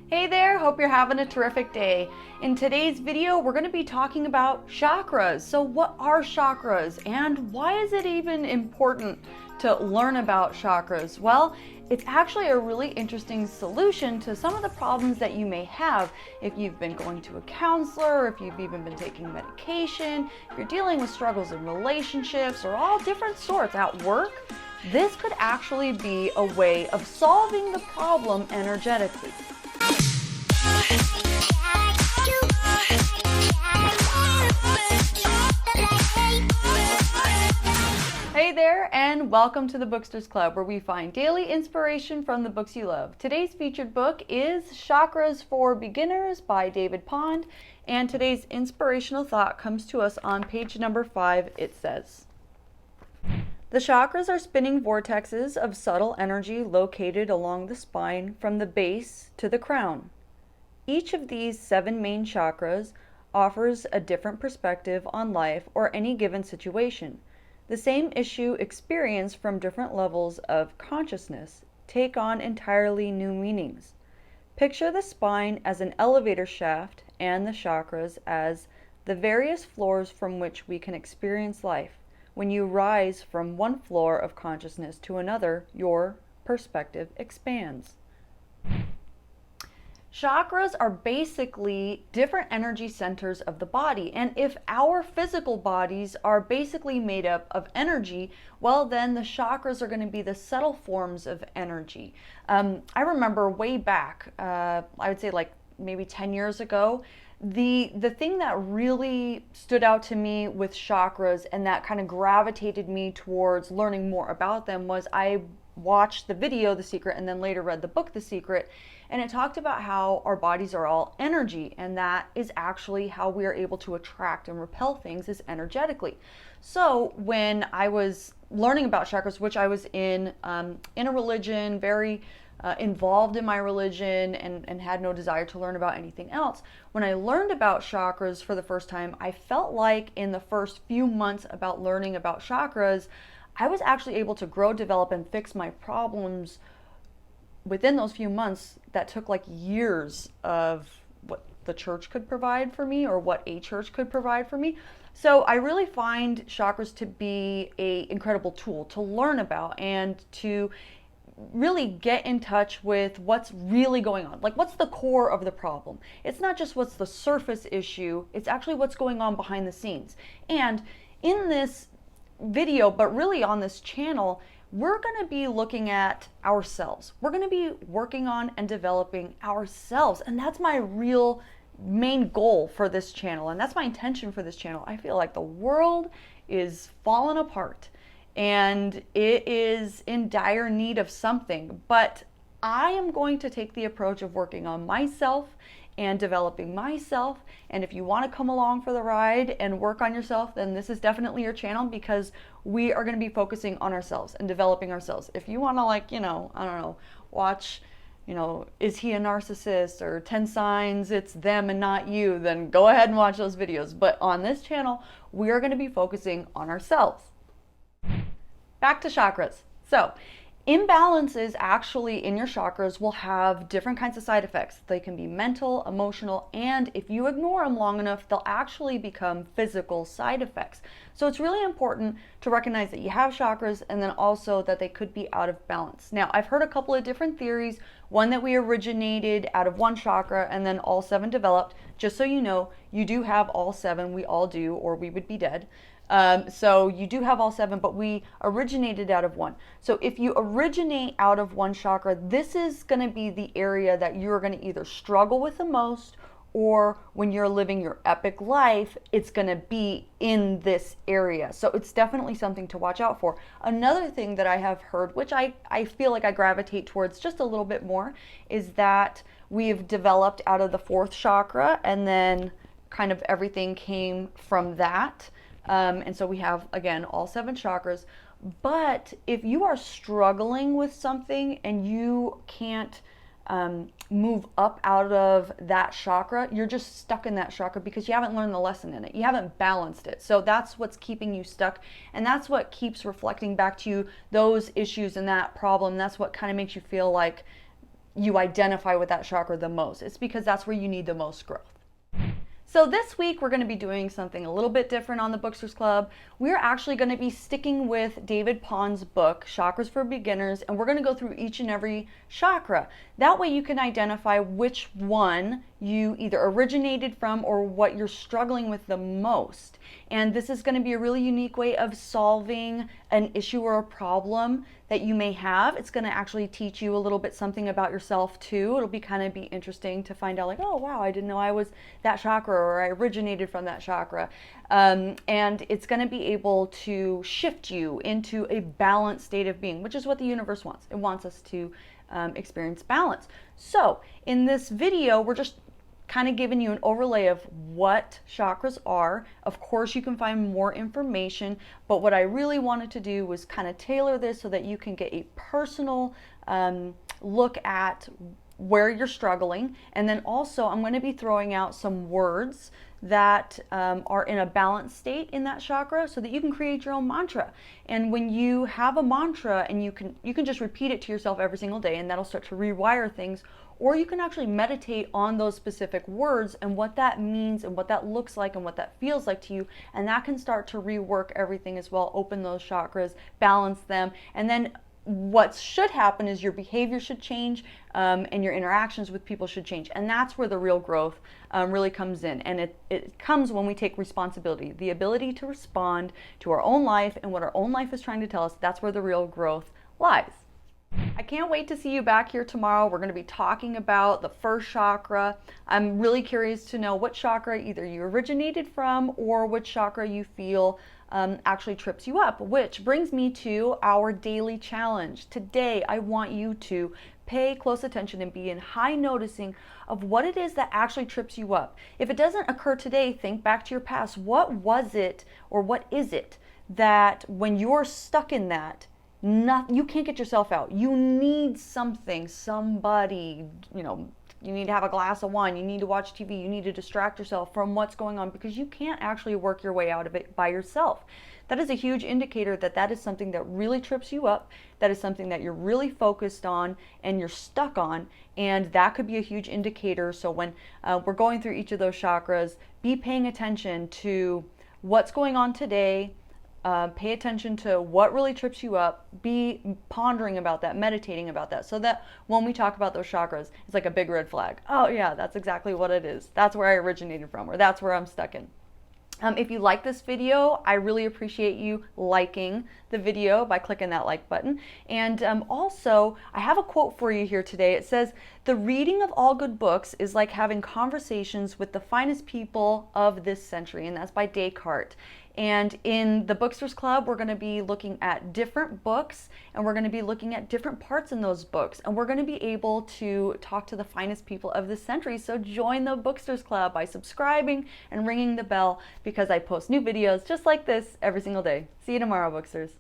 Hey there, hope you're having a terrific day. In today's video, we're going to be talking about chakras. So what are chakras and why is it even important to learn about chakras? Well, it's actually a really interesting solution to some of the problems that you may have if you've been going to a counselor, if you've even been taking medication, if you're dealing with struggles in relationships or all different sorts at work. This could actually be a way of solving the problem energetically. Hey there, and welcome to the Booksters Club, where we find daily inspiration from the books you love. Today's featured book is Chakras for Beginners by David Pond, and today's inspirational thought comes to us on page number 5. It says, "The chakras are spinning vortexes of subtle energy located along the spine from the base to the crown. Each of these 7 main chakras offers a different perspective on life or any given situation. The same issue experienced from different levels of consciousness take on entirely new meanings. Picture the spine as an elevator shaft and the chakras as the various floors from which we can experience life. When you rise from one floor of consciousness to another, your perspective expands." Chakras are basically different energy centers of the body, and if our physical bodies are basically made up of energy, well then the chakras are going to be the subtle forms of energy. I remember way back, I would say like maybe 10 years ago, the thing that really stood out to me with chakras and that kind of gravitated me towards learning more about them was I watched the video The Secret and then later read the book The Secret, and it talked about how our bodies are all energy, and that is actually how we are able to attract and repel things, is energetically. So when I was learning about chakras, which I was in a religion, very involved in my religion, and had no desire to learn about anything else. When I learned about chakras for the first time, I felt like in the first few months about learning about chakras, I was actually able to grow, develop, and fix my problems within those few months that took like years of what the church could provide for me or what a church could provide for me. So I really find chakras to be an incredible tool to learn about and to really get in touch with what's really going on. Like, what's the core of the problem? It's not just what's the surface issue, it's actually what's going on behind the scenes. And in this video, but really on this channel, we're going to be looking at ourselves. We're going to be working on and developing ourselves. And that's my real main goal for this channel. And that's my intention for this channel. I feel like the world is falling apart and it is in dire need of something. But I am going to take the approach of working on myself and developing myself. And if you want to come along for the ride and work on yourself, then this is definitely your channel, because we are going to be focusing on ourselves and developing ourselves. If you want to, like, I don't know, watch, is he a narcissist or 10 signs it's them and not you, then go ahead and watch those videos. But on this channel, we are going to be focusing on ourselves. Back to chakras. So imbalances actually in your chakras will have different kinds of side effects. They can be mental, emotional, and if you ignore them long enough, they'll actually become physical side effects. So it's really important to recognize that you have chakras and then also that they could be out of balance. Now, I've heard a couple of different theories. One that we originated out of one chakra and then all 7 developed. Just so you know, you do have all 7. We all do, or we would be dead. So you do have all 7, but we originated out of one. So if you originate out of one chakra, this is going to be the area that you're going to either struggle with the most, or when you're living your epic life, it's going to be in this area. So it's definitely something to watch out for. Another thing that I have heard, which I feel like I gravitate towards just a little bit more, is that we've developed out of the 4th chakra, and then kind of everything came from that. And so we have, again, all 7 chakras. But if you are struggling with something and you can't move up out of that chakra, you're just stuck in that chakra because you haven't learned the lesson in it. You haven't balanced it. So that's what's keeping you stuck. And that's what keeps reflecting back to you those issues and that problem. That's what kind of makes you feel like you identify with that chakra the most. It's because that's where you need the most growth. So this week we're going to be doing something a little bit different on the Booksters Club. We're actually going to be sticking with David Pond's book, Chakras for Beginners, and we're going to go through each and every chakra. That way you can identify which one you either originated from or what you're struggling with the most. And this is going to be a really unique way of solving an issue or a problem that you may have. It's going to actually teach you a little bit something about yourself too. It'll be kind of be interesting to find out, like, oh wow, I didn't know I was that chakra, or I originated from that chakra. And it's going to be able to shift you into a balanced state of being, which is what the universe wants. It wants us to experience balance. So in this video, we're just kind of giving you an overlay of what chakras are. Of course, you can find more information, but what I really wanted to do was kind of tailor this so that you can get a personal look at where you're struggling. And then also I'm going to be throwing out some words that are in a balanced state in that chakra so that you can create your own mantra. And when you have a mantra, and you can just repeat it to yourself every single day, and that'll start to rewire things. Or you can actually meditate on those specific words and what that means and what that looks like and what that feels like to you. And that can start to rework everything as well, open those chakras, balance them. And then what should happen is your behavior should change, and your interactions with people should change. And that's where the real growth really comes in. And it comes when we take responsibility, the ability to respond to our own life and what our own life is trying to tell us. That's where the real growth lies. I can't wait to see you back here tomorrow. We're going to be talking about the first chakra. I'm really curious to know what chakra either you originated from or which chakra you feel actually trips you up, which brings me to our daily challenge. Today, I want you to pay close attention and be in high noticing of what it is that actually trips you up. If it doesn't occur today, think back to your past. What was it, or what is it that when you're stuck in that, you can't get yourself out? You need something, somebody, you need to have a glass of wine, you need to watch TV, you need to distract yourself from what's going on, because you can't actually work your way out of it by yourself. That is a huge indicator that that is something that really trips you up, that is something that you're really focused on and you're stuck on, and that could be a huge indicator. So when we're going through each of those chakras, be paying attention to what's going on today. Pay attention to what really trips you up, be pondering about that, meditating about that, so that when we talk about those chakras, it's like a big red flag. Oh yeah, that's exactly what it is. That's where I originated from, or that's where I'm stuck in. If you like this video, I really appreciate you liking the video by clicking that like button. And also, I have a quote for you here today. It says, "The reading of all good books is like having conversations with the finest people of this century," and that's by Descartes. And in the Booksters Club, we're going to be looking at different books, and we're going to be looking at different parts in those books, and we're going to be able to talk to the finest people of this century. So join the Booksters Club by subscribing and ringing the bell, because I post new videos just like this every single day. See you tomorrow, Booksters.